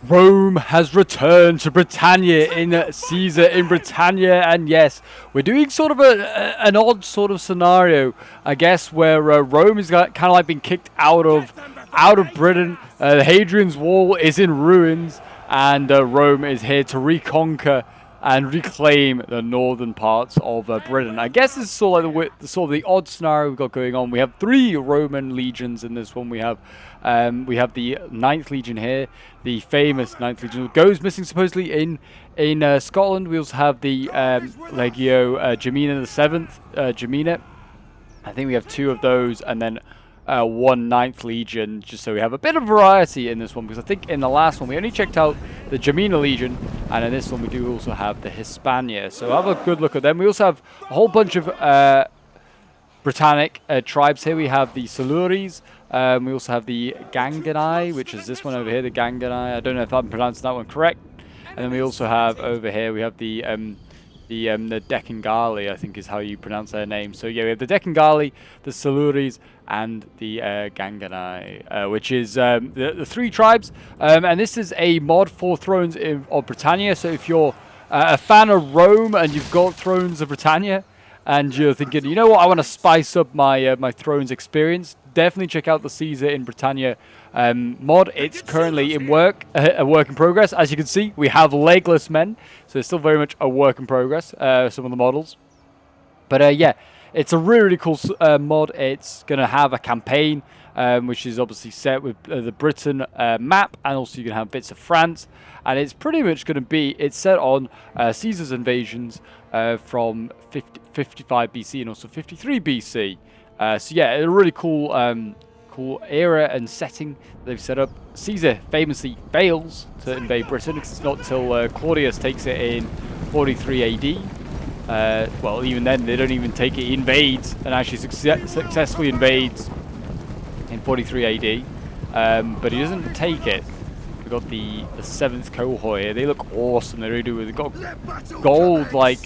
Rome has returned to Britannia in Caesar in Britannia, and yes, we're doing sort of an odd sort of scenario, I guess, where Rome is kind of like being kicked out of Britain. The Hadrian's Wall is in ruins, and Rome is here to reconquer and reclaim the northern parts of Britain. I guess this is sort of like the odd scenario we've got going on. We have 3 Roman legions in this one. We have the 9th Legion here, the famous 9th Legion, goes missing supposedly in Scotland. We also have the Legio Gemina, the 7th Gemina. I think we have 2 of those, and then 1 9th Legion, just so we have a bit of variety in this one, because I think in the last one we only checked out the Gemina Legion, and in this one we do also have the Hispania. So have a good look at them. We also have a whole bunch of Britannic tribes here. We have the Siluris. We also have the Gangani, which is this one over here, the Gangani. I don't know if I'm pronouncing that one correct. And then we also have over here, we have the Decangali, I think is how you pronounce their name. So yeah, we have the Decangali, the Siluris, and the Gangani, which is the 3 tribes. And this is a mod for Thrones of Britannia. So if you're a fan of Rome and you've got Thrones of Britannia, and you're thinking, you know what, I want to spice up my my Thrones experience, definitely check out the Caesar in Britannia mod. It's currently in a work in progress. As you can see, we have legless men, so it's still very much a work in progress, some of the models. But yeah, it's a really cool mod. It's going to have a campaign, which is obviously set with the Britain map, and also you can have bits of France. And it's pretty much going to be, it's set on Caesar's invasions from 55 BC and also 53 BC. So yeah, a really cool cool era and setting they've set up. Caesar famously fails to invade Britain because it's not until Claudius takes it in 43 AD. Well, even then, they don't even take it. He invades and actually successfully invades in 43 AD. But he doesn't take it. We've got the 7th cohort here. They look awesome. They really do. They've got gold, like,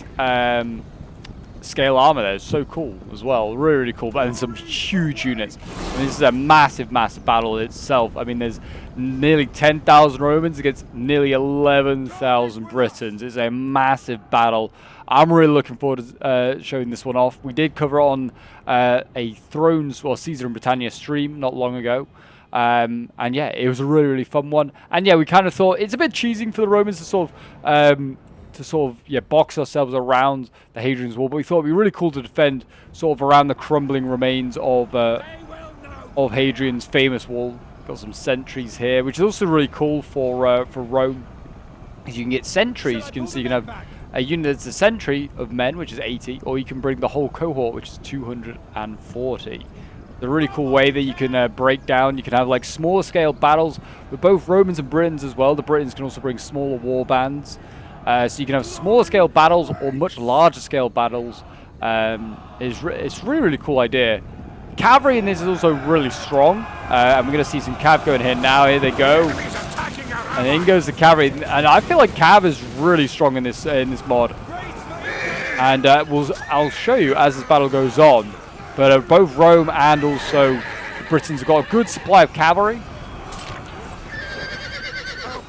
scale armor there. It's so cool as well. Really, really cool. And some huge units. I mean, this is a massive, massive battle itself. I mean, there's nearly 10,000 Romans against nearly 11,000 Britons. It's a massive battle. I'm really looking forward to showing this one off. We did cover on a Thrones, well, Caesar and Britannia stream not long ago. And yeah, it was a really, really fun one. And yeah, we kind of thought it's a bit cheesing for the Romans to sort of box ourselves around the Hadrian's Wall, but we thought it'd be really cool to defend sort of around the crumbling remains of Hadrian's famous wall. Got some sentries here, which is also really cool for Rome, because you can get sentries. You can have a unit that's a sentry of men, which is 80, or you can bring the whole cohort, which is 240. A really cool way that you can break down. You can have like smaller scale battles with both Romans and Britons as well. The Britons can also bring smaller war bands. So you can have smaller scale battles or much larger scale battles. It's really, really cool idea. Cavalry in this is also really strong. And we're going to see some cav going here now. Here they go. And in goes the cavalry. And I feel like cav is really strong in this mod. And I'll show you as this battle goes on. But both Rome and also the Britons have got a good supply of cavalry.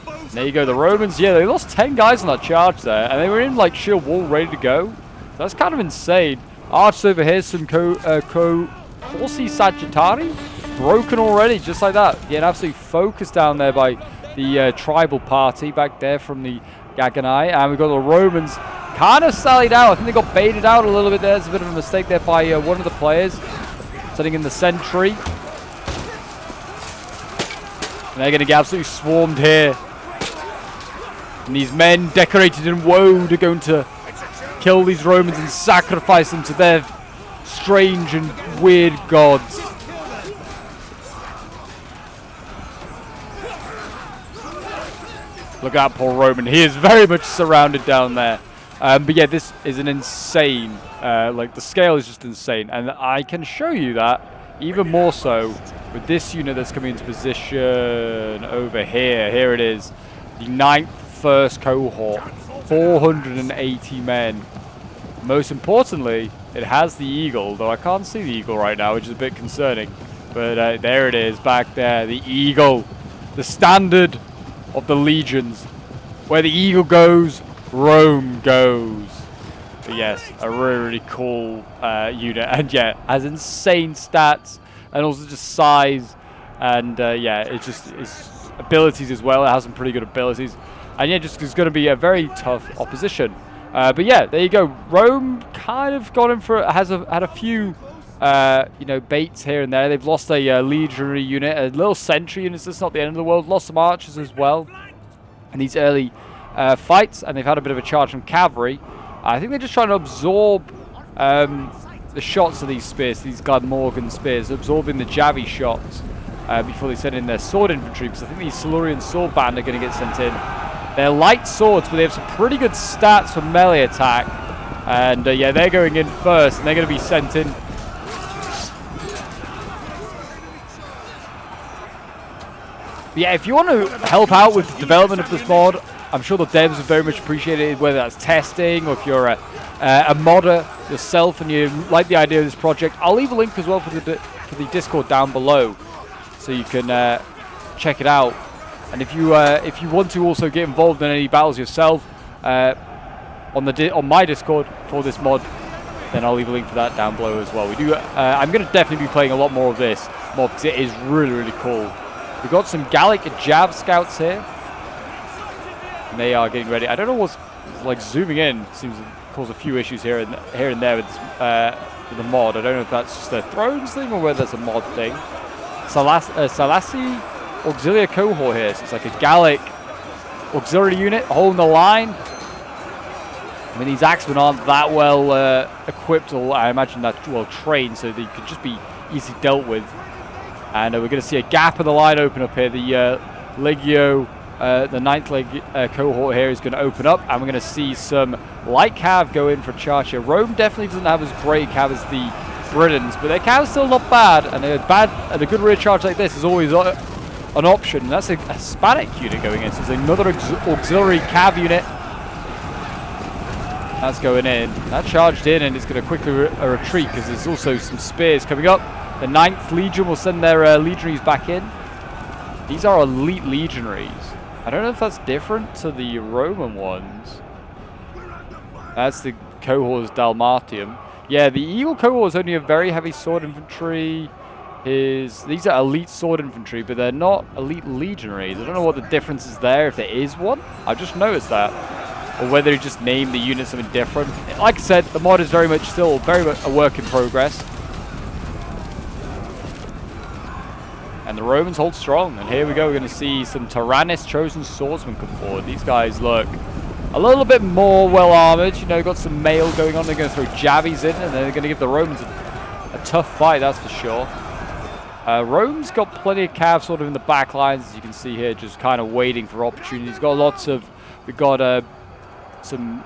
And there you go, the Romans. Yeah, they lost 10 guys on that charge there. And they were in, like, shield wall ready to go. So that's kind of insane. Archers over here, some Corsi Sagittari. Broken already, just like that. Getting absolutely focused down there by the tribal party back there from the Gagani. And we've got the Romans kind of sallied out. I think they got baited out a little bit there. There's a bit of a mistake there by one of the players. Setting in the sentry. And they're going to get absolutely swarmed here. And these men decorated in woad are going to kill these Romans and sacrifice them to their strange and weird gods. Look at that poor Roman. He is very much surrounded down there. But yeah, this is an insane, like the scale is just insane. And I can show you that even more so with this unit that's coming into position over here. Here it is, the 9th first cohort, 480 men. Most importantly, it has the eagle, though I can't see the eagle right now, which is a bit concerning. But there it is back there, the eagle, the standard of the legions. Where the eagle goes, Rome goes. But yes, a really, really cool unit. And yeah, has insane stats and also just size. And yeah, it's abilities as well. It has some pretty good abilities. And yeah, just it's going to be a very tough opposition. But yeah, there you go. Rome kind of got in for had a few you know, baits here and there. They've lost a legionary unit, a little sentry unit. That's not the end of the world. Lost some archers as well in these early fights, and they've had a bit of a charge from cavalry. I think they're just trying to absorb the shots of these spears, these Glamorgan spears, absorbing the Javi shots before they send in their sword infantry, because I think these Silurian sword band are going to get sent in. They're light swords, but they have some pretty good stats for melee attack. And yeah, they're going in first, and they're going to be sent in. But yeah, if you want to help out with the development of this mod, I'm sure the devs would very much appreciate it, whether that's testing or if you're a modder yourself and you like the idea of this project. I'll leave a link as well for the Discord down below, so you can check it out. And if you want to also get involved in any battles yourself on my Discord for this mod, then I'll leave a link for that down below as well. We do. I'm going to definitely be playing a lot more of this mod because it is really, really cool. We've got some Gallic Jav scouts here, and they are getting ready. I don't know what's like zooming in. Seems to cause a few issues here and there with the mod. I don't know if that's just a Thrones thing or whether that's a mod thing. Salasi Auxilia cohort here. So it's like a Gallic auxiliary unit holding the line. I mean, these axemen aren't that well equipped, or I imagine that well trained, so they could just be easily dealt with. And we're going to see a gap in the line open up here. The Legio, the 9th cohort here is going to open up, and we're going to see some light cav go in for a charge here. Rome definitely doesn't have as great cav as the Britons, but their cav is still not bad, and a good rear charge like this is always an option. And that's a Hispanic unit going in, so there's another auxiliary cav unit. That's going in. That charged in, and it's going to quickly retreat because there's also some spears coming up. The 9th Legion will send their legionaries back in. These are elite legionaries. I don't know if that's different to the Roman ones. That's the cohorts Dalmatium. Yeah, the Eagle cohort is only a very heavy sword infantry. These are elite sword infantry, but they're not elite legionaries. I don't know what the difference is there, if there is one. I've just noticed that. Or whether they just named the unit something different. Like I said, the mod is very much a work in progress. And the Romans hold strong. And here we go. We're going to see some Tyrannus chosen swordsmen come forward. These guys look a little bit more well-armored. You know, got some mail going on. They're going to throw javies in, and they're going to give the Romans a tough fight, that's for sure. Rome's got plenty of cav sort of in the back lines, as you can see here, just kind of waiting for opportunities. We've got some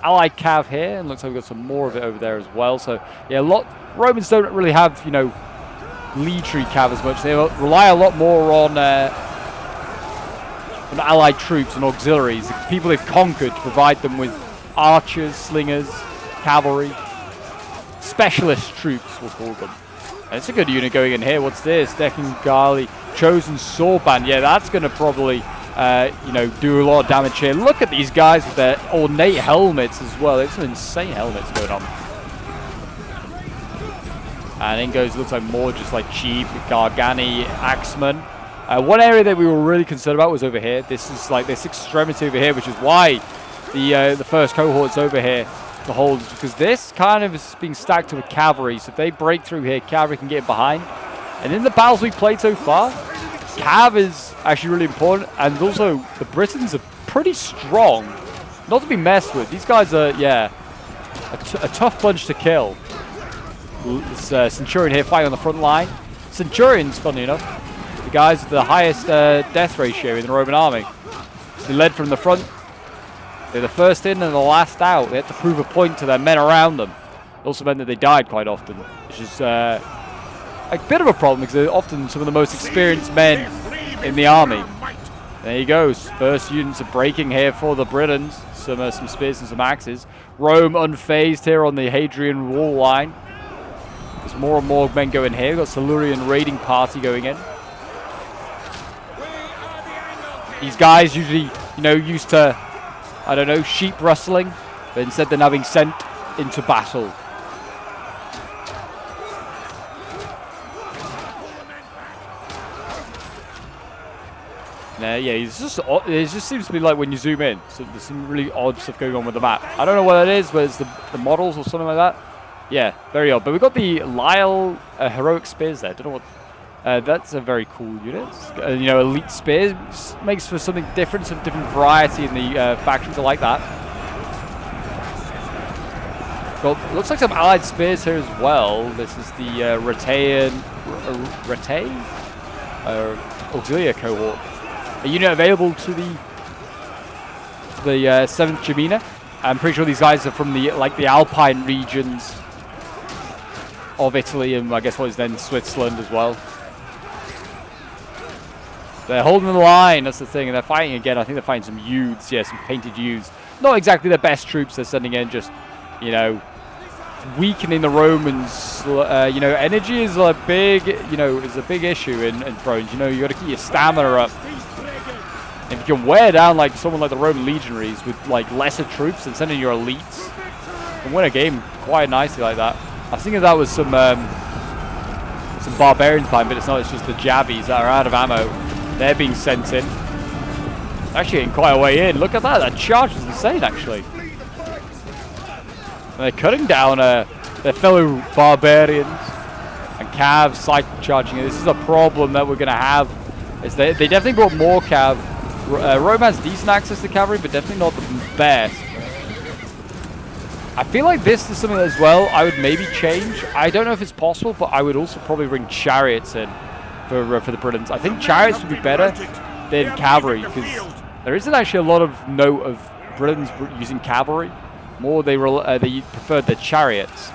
allied cav here, and looks like we've got some more of it over there as well. So, yeah, Romans don't really have, you know, legionary cav as much. They rely a lot more on allied troops and auxiliaries, the people they've conquered, to provide them with archers, slingers, cavalry, specialist troops, we'll call them. And it's a good unit going in here. What's this? Decangali chosen sword band. Yeah, that's going to probably you know, do a lot of damage here. Look at these guys with their ornate helmets as well. There's some insane helmets going on. And in goes, looks like more just like cheap Gargani axemen. One area that we were really concerned about was over here. This is like this extremity over here, which is why the first cohort's over here to hold, because this kind of is being stacked with cavalry. So if they break through here, cavalry can get behind. And in the battles we've played so far, cav is actually really important. And also, the Britons are pretty strong, not to be messed with. These guys are, yeah, a tough bunch to kill. This Centurion here fighting on the front line. Centurions, funny enough, the guys with the highest death ratio in the Roman army. They led from the front. They're the first in and the last out. They had to prove a point to their men around them. It also meant that they died quite often, which is a bit of a problem because they're often some of the most experienced men in the army. There he goes. First units are breaking here for the Britons. Some spears and some axes. Rome unfazed here on the Hadrian wall line. There's more and more men going here. We've got Silurian raiding party going in. These guys usually, you know, used to, I don't know, sheep rustling, but instead they're now being sent into battle. Yeah, it just seems to be like when you zoom in, so there's some really odd stuff going on with the map. I don't know what it is, but it's the models or something like that. Yeah, very odd. But we've got the Lyle heroic spears there. Don't know what. That's a very cool unit. You know, elite spears makes for something different, some different variety in the factions. I like that. Well, looks like some allied spears here as well. This is the Ratay Auxilia cohort. A unit available to the 7th Gemina. I'm pretty sure these guys are from the Alpine regions of Italy and I guess what is then Switzerland as well. They're holding the line, that's the thing, and they're fighting again. I think they're fighting some youths, yeah, some painted youths. Not exactly the best troops they're sending in, just, you know, weakening the Romans. You know, energy is a big, is a big issue in Thrones. You know, you got to keep your stamina up. If you can wear down like someone like the Roman legionaries with like lesser troops and sending your elites, you can win a game quite nicely like that. I was thinking that was some barbarians behind, but it's not. It's just the jabbies that are out of ammo. They're being sent in. Actually, getting quite a way in. Look at that. That charge is insane, actually. And they're cutting down their fellow barbarians and Cav cycle charging. This is a problem that we're going to have. Is they definitely brought more Cav. Rome has decent access to cavalry, but definitely not the best. I feel like this is something as well I would maybe change. I don't know if it's possible, but I would also probably bring chariots in for the Britons. I think chariots would be better than cavalry, because there isn't actually a lot of note of Britons using cavalry. More they preferred the chariots.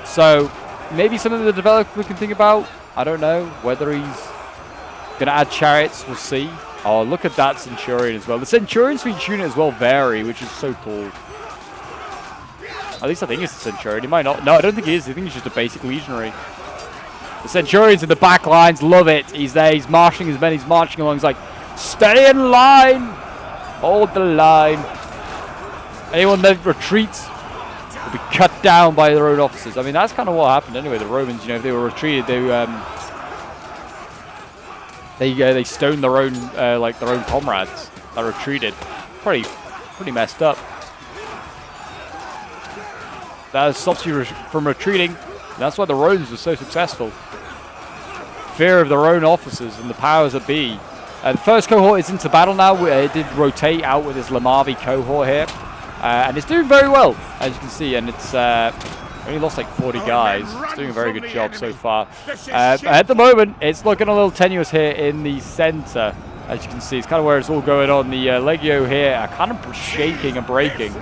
So maybe something the developer can think about. I don't know whether he's going to add chariots. We'll see. Oh, look at that Centurion as well. The Centurions for each unit as well vary, which is so cool. At least I think it's a Centurion. He might not. No, I don't think he is. I think he's just a basic legionary. The Centurions in the back lines love it. He's there. He's marshalling his men. He's marching along. He's like, stay in line. Hold the line. Anyone that retreats will be cut down by their own officers. I mean, that's kind of what happened anyway. The Romans, you know, if they were retreated, they stoned their own their own comrades that retreated. Pretty messed up. That stops you from retreating. That's why the Romans were so successful. Fear of their own officers and the powers that be. The first cohort is into battle now. It did rotate out with this Lamavi cohort here, and it's doing very well, as you can see. And it's only lost like 40 guys. It's doing a very good job so far. At the moment, it's looking a little tenuous here in the center. As you can see, it's kind of where it's all going on. The Legio here are kind of shaking and breaking.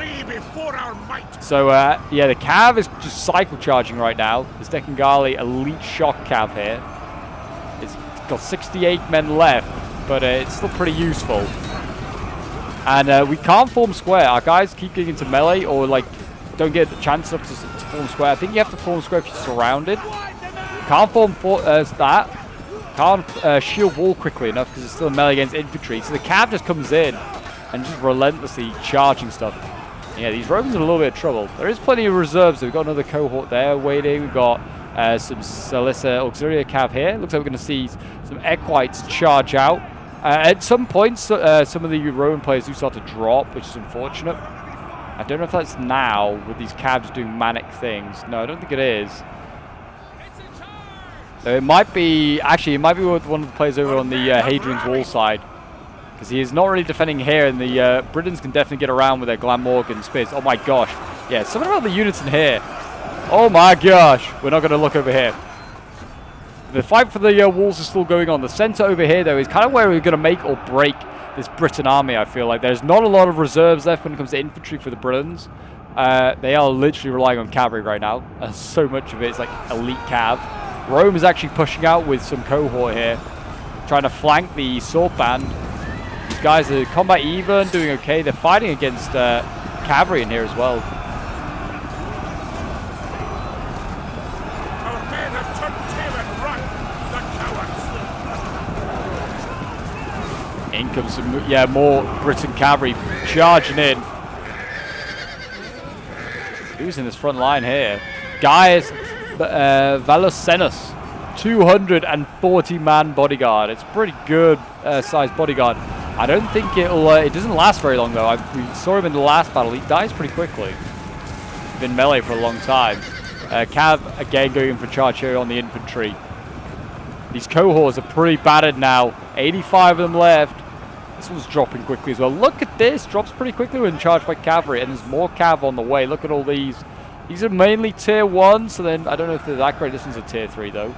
So, yeah, the Cav is just cycle charging right now. This Decangali elite shock Cav here. It's got 68 men left, but it's still pretty useful. And we can't form square. Our guys keep getting into melee or, like, don't get the chance enough to form square. I think you have to form square if you're surrounded. Can't form that. Can't shield wall quickly enough because it's still a melee against infantry. So the Cav just comes in and just relentlessly charging stuff. Yeah, these Romans are in a little bit of trouble. There is plenty of reserves. We've got another cohort there waiting. We've got some Salissa Auxilia Cav here. Looks like we're going to see some Equites charge out. At some points, some of the Roman players do start to drop, which is unfortunate. I don't know if that's now with these Cavs doing manic things. No, I don't think it is. It might be, actually, it might be with one of the players over on the Hadrian's wall side. Because he is not really defending here, and the Britons can definitely get around with their Glamorgan spears. Oh my gosh. Yeah, something about the units in here. Oh my gosh. We're not going to look over here. The fight for the walls is still going on. The center over here, though, is kind of where we're going to make or break this Briton army, I feel like. There's not a lot of reserves left when it comes to infantry for the Britons. They are literally relying on cavalry right now. So much of it is like elite cav. Rome is actually pushing out with some cohort here, trying to flank the sword band. These guys are combat even, doing okay. They're fighting against cavalry in here as well. think of some, yeah, more Briton cavalry charging in. Who's in this front line here? Gaius Valosenus, 240-man bodyguard. It's pretty good sized bodyguard. I don't think it'll. It doesn't last very long though. We saw him in the last battle. He dies pretty quickly. He's been melee for a long time. Cav again going in for charge here on the infantry. These cohorts are pretty battered now. 85 of them left. This one's dropping quickly as well. Look at this. Drops pretty quickly when charged by cavalry. And there's more cav on the way. Look at all these. These are mainly tier 1. So then I don't know if they're that great. This one's a tier 3 though.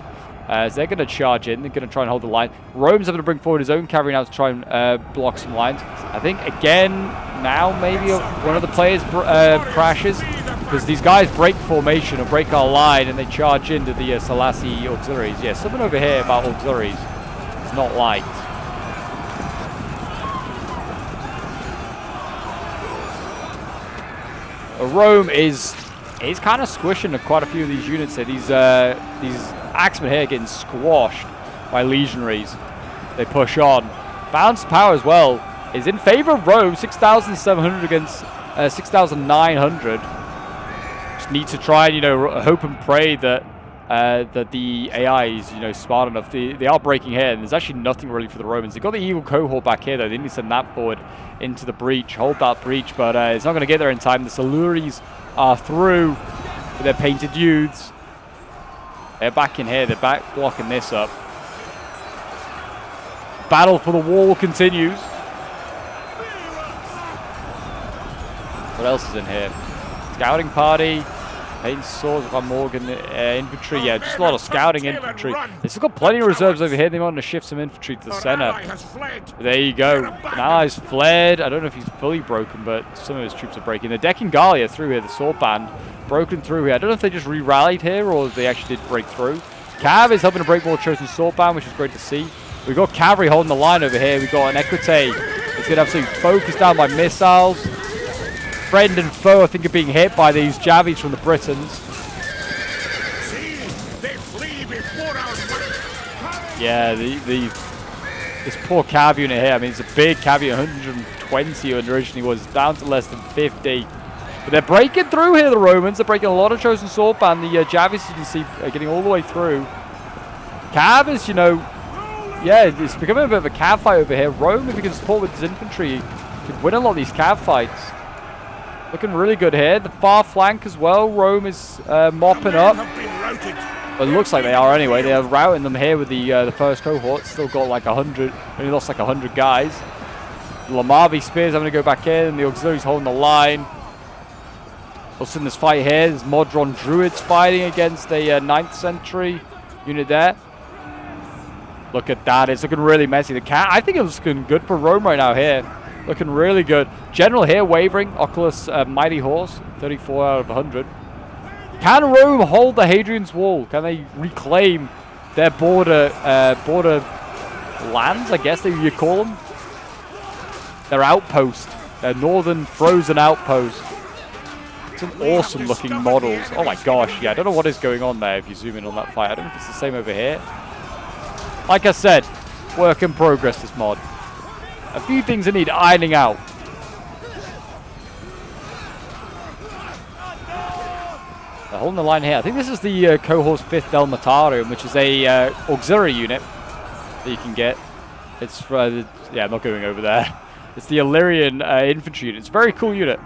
So they're going to charge in. They're going to try and hold the line. Rome's having to bring forward his own cavalry now to try and block some lines. I think again now maybe one of the players crashes. Because these guys break formation or break our line and they charge into the Selassie auxiliaries. Yeah, something over here about auxiliaries is not liked. Rome is kind of squishing quite a few of these units here. These axemen here getting squashed by legionaries. They push on. Balance power as well is in favor of Rome. 6,700 against 6,900. Need to try and, you know, hope and pray that that the AI is, you know, smart enough. They are breaking here, and there's actually nothing really for the Romans. They've got the evil cohort back here, though. They need to send that forward into the breach, hold that breach, but it's not going to get there in time. The Siluries are through with their painted youths. They're back in here. They're back blocking this up. Battle for the wall continues. What else is in here? Scouting party. Painted swords, Van Morgan, infantry, yeah, just a lot of scouting infantry. They've still got plenty of reserves over here. They want to shift some infantry to the center. There you go. An ally's fled. I don't know if he's fully broken, but some of his troops are breaking. The Deccan Gallia through here, the sword band, broken through here. I don't know if they just re-rallied here or if they actually did break through. Cav is helping to break more chosen sword band, which is great to see. We've got cavalry holding the line over here. We've got an Equite. It's getting absolutely focused down by missiles. Friend and foe, I think, are being hit by these javies from the Britons. Yeah, this poor cav unit here. I mean, it's a big cav unit, 120 when it originally was, down to less than 50. But they're breaking through here, the Romans. They're breaking a lot of chosen sword band. The javies, you can see, are getting all the way through. Cav is, you know, yeah, it's becoming a bit of a cav fight over here. Rome, if you can support with his infantry, can win a lot of these cav fights. Looking really good here. The far flank as well. Rome is mopping up. Well, it looks like they are anyway. They are routing them here with the first cohort. Still got like 100. Only lost like 100 guys. The Lamavi spears having to go back in. And the auxiliaries holding the line. Also in this fight here, there's Modron Druids fighting against a 9th century unit there. Look at that. It's looking really messy. I think it's looking good for Rome right now here. Looking really good. General here wavering. Oculus Mighty Horse. 34 out of 100. Can Rome hold the Hadrian's Wall? Can they reclaim their border lands, I guess you call them? Their outpost. Their northern frozen outpost. Some awesome looking models. Oh my gosh. Yeah, I don't know what is going on there if you zoom in on that fight. I don't know if it's the same over here. Like I said, work in progress, this mod. A few things that need ironing out. They're holding the line here. I think this is the cohort's 5th Delmatarium, which is a auxiliary unit that you can get. It's for yeah, I'm not going over there. It's the Illyrian infantry unit. It's a very cool unit.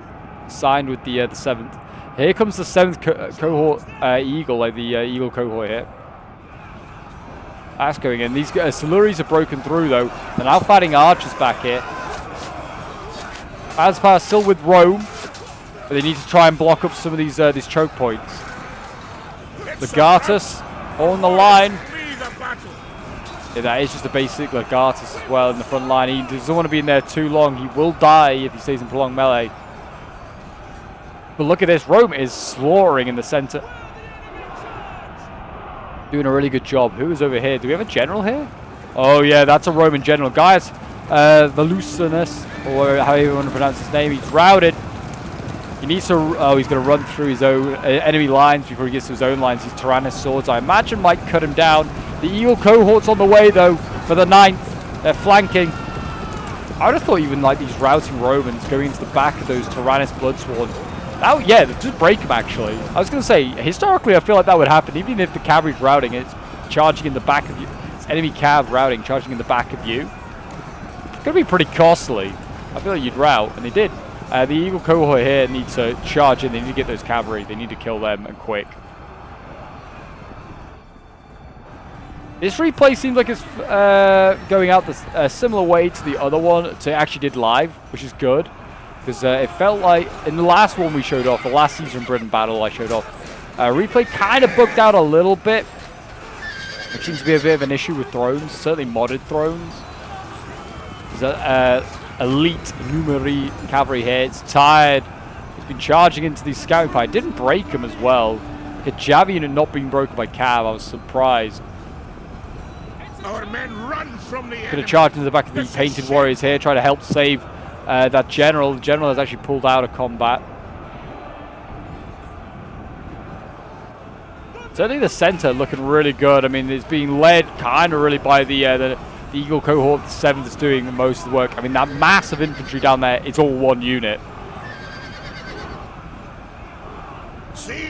Signed with the 7th. Here comes the 7th cohort Eagle, like the Eagle cohort here. That's going in. These Siluries are broken through though. They're now fighting archers back here. Aspa still with Rome, but they need to try and block up some of these choke points. Legatus on the line. Yeah, that is just a basic Legatus as well in the front line. He doesn't want to be in there too long. He will die if he stays in prolonged melee. But look at this. Rome is slaughtering in the center. Doing a really good job. Who is over here? Do we have a general here? Oh yeah, that's a Roman general. Guys, Volusinus, or however you want to pronounce his name, he's routed. He needs to, oh, he's going to run through his own enemy lines before he gets to his own lines. These Tyrannus swords, I imagine, might cut him down. The Eagle cohort's on the way though for the 9th. They're flanking. I would have thought even like these routing Romans going into the back of those Tyrannus Bloodsworn. Oh yeah, just break them actually. I was going to say, historically I feel like that would happen, even if the cavalry's routing, it's charging in the back of you. It's enemy cav routing, charging in the back of you. It's going to be pretty costly. I feel like you'd rout, and they did. The Eagle cohort here needs to charge in, they need to get those cavalry, they need to kill them, and quick. This replay seems like it's going out a similar way to the other one, to actually did live, which is good. Because it felt like, in the last one we showed off, the last Season of Britain battle I showed off, replay kind of booked out a little bit. Which seems to be a bit of an issue with Thrones, certainly modded Thrones. There's elite Numeri cavalry here, it's tired. It's been charging into these scouting pie. Didn't break them as well. The Javi unit not being broken by cav, I was surprised. Our men run from the Gonna charge into the back of the painted warriors here, try to help save that general. The general has actually pulled out of combat. Certainly the center looking really good. I mean, it's being led kind of really by the Eagle cohort, the 7th is doing most of the work. I mean, that massive infantry down there, it's all one unit.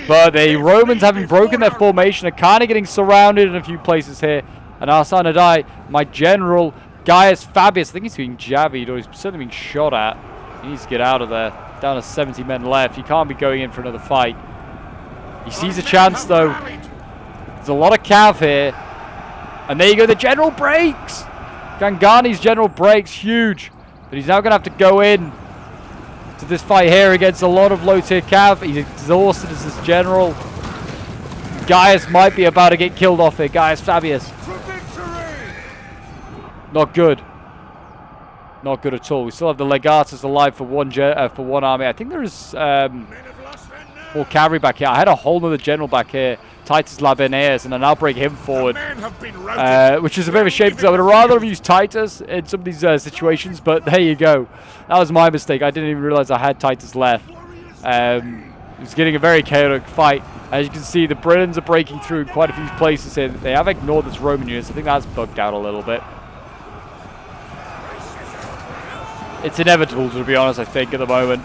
But the Romans, having broken their formation, are kind of getting surrounded in a few places here. And Arsanadai, my general, Gaius Fabius, I think he's being javied, or he's certainly being shot at. He needs to get out of there. Down to 70 men left. He can't be going in for another fight. He sees a chance, though. There's a lot of cav here. And there you go, the general breaks! Gangani's general breaks, huge. But he's now going to have to go in to this fight here against a lot of low-tier cav. He's exhausted as his general. Gaius might be about to get killed off here. Gaius Fabius. Not good. Not good at all. We still have the Legatus alive for one army. I think there is more cavalry back here. I had a whole other general back here, Titus Labineus, and I now bring him forward, which is a bit of a shame because I would have rather have used Titus in some of these situations, but there you go. That was my mistake. I didn't even realize I had Titus left. It was getting a very chaotic fight. As you can see, the Britons are breaking through in quite a few places here. They have ignored this Roman units. I think that's bugged out a little bit. It's inevitable, to be honest, I think, at the moment.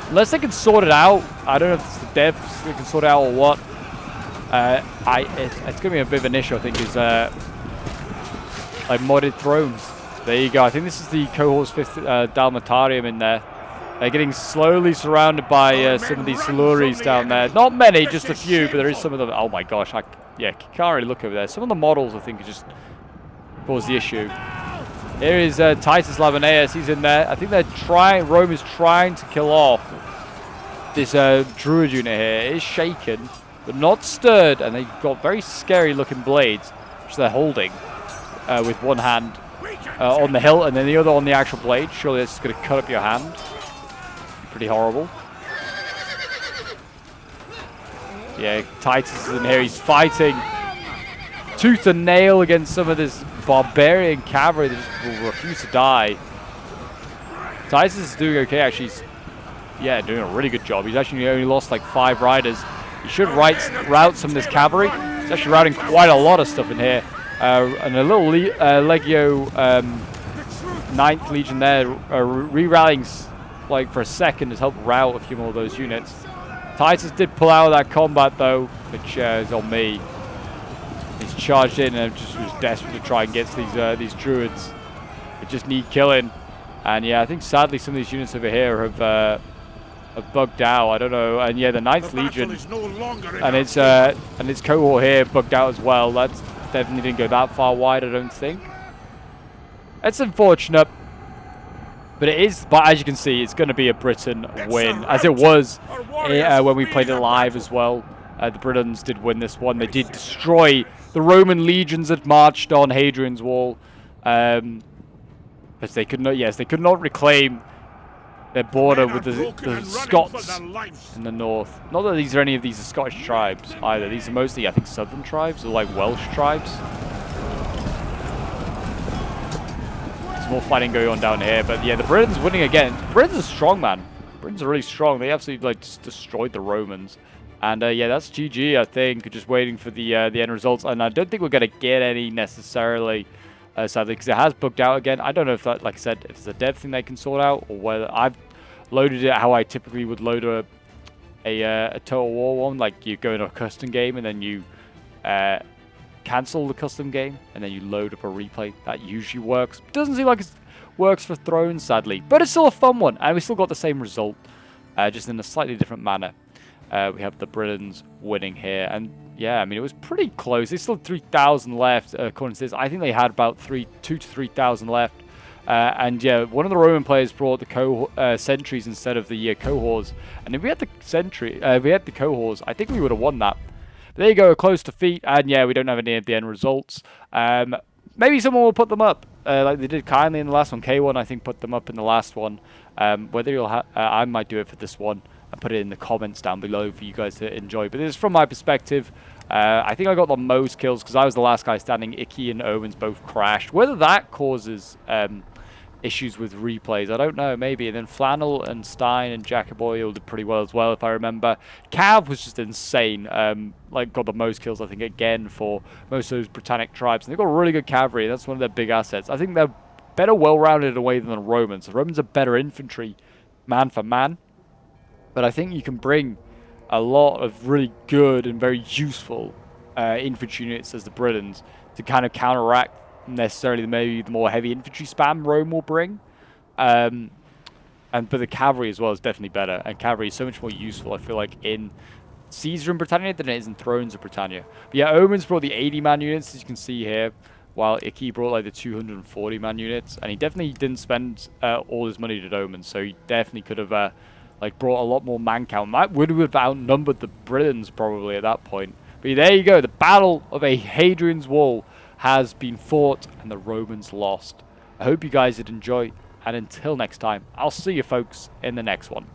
Unless they can sort it out. I don't know if it's the devs that can sort it out or what. It's going to be a bit of an issue, I think, is like modded Thrones. There you go. I think this is the cohort's 5th Dalmatarium in there. They're getting slowly surrounded by some of these Siluries down there. Not many, just a few, but there is some of them. Oh my gosh, yeah, can't really look over there. Some of the models, I think, just cause the issue. Here is Titus Labineus. He's in there. I think they're trying. Rome is trying to kill off this Druid unit here. It is shaken, but not stirred, and they've got very scary-looking blades, which they're holding with one hand on the hilt, and then the other on the actual blade. Surely that's going to cut up your hand. Pretty horrible. Yeah, Titus is in here. He's fighting tooth and nail against some of this barbarian cavalry that just will refuse to die. Titus is doing okay, actually. He's, yeah, doing a really good job. He's actually only lost like 5 riders. He should route some of this cavalry. He's actually routing quite a lot of stuff in here. And a little Legio 9th Legion there re-rallying like for a second has helped rout a few more of those units. Titus did pull out of that combat though, which is on me. He's charged in and just was desperate to try and get these druids. They just need killing. And yeah, I think sadly some of these units over here have bugged out. I don't know. And yeah, the 9th Legion and its cohort here bugged out as well. That's definitely didn't go that far wide, I don't think. It's unfortunate. But it is, but as you can see, it's going to be a Britain win, as it was when we played it live as well. The Britons did win this one. They did destroy the Roman legions that marched on Hadrian's wall. But they could not, yes, they could not reclaim their border with the Scots in the north. Not that these are any of these are Scottish tribes either. These are mostly, I think, southern tribes or like Welsh tribes. More fighting going on down here, but yeah, the Britons winning again. Britons are strong, man. Britons are really strong. They absolutely like just destroyed the Romans, and yeah, that's GG. I think just waiting for the end results, and I don't think we're gonna get any necessarily. sadly, because it has bugged out again. I don't know if that, like I said, if it's a dev thing they can sort out, or whether I've loaded it how I typically would load a Total War one. Like you go into a custom game and then you cancel the custom game and then you load up a replay. That usually works. Doesn't seem like it works for Thrones, sadly, but it's still a fun one, and we still got the same result, just in a slightly different manner. We have the Britons winning here, and yeah, I mean, it was pretty close. There's still 3,000 left, according to this. I think they had about 2 to 3,000 left. And yeah, one of the Roman players brought the sentries instead of the cohorts. And if we had the cohorts, I think we would have won that. But there you go, a close defeat. And yeah, we don't have any of the end results. Maybe someone will put them up, like they did kindly in the last one. K1, I think, put them up in the last one. Whether you'll I might do it for this one. And put it in the comments down below for you guys to enjoy. But this is from my perspective. I think I got the most kills because I was the last guy standing. Icky and Owens both crashed. Whether that causes issues with replays, I don't know, maybe. And then Flannel and Stein and Jacoboy all did pretty well as well, if I remember. Cav was just insane. Like, got the most kills, I think, again, for most of those Britannic tribes. And they've got really good cavalry. That's one of their big assets. I think they're better well-rounded in a way than the Romans. The Romans are better infantry, man for man. But I think you can bring a lot of really good and very useful infantry units as the Britons to kind of counteract necessarily maybe the more heavy infantry spam Rome will bring. But the cavalry as well is definitely better. And cavalry is so much more useful, I feel like, in Caesar and Britannia than it is in Thrones of Britannia. But yeah, Omens brought the 80-man units, as you can see here, while Icky brought like the 240-man units. And he definitely didn't spend all his money to Omens, so he definitely could have like brought a lot more man count. That would have outnumbered the Britons probably at that point. But there you go. The Battle of Hadrian's Wall has been fought and the Romans lost. I hope you guys did enjoy. And until next time, I'll see you folks in the next one.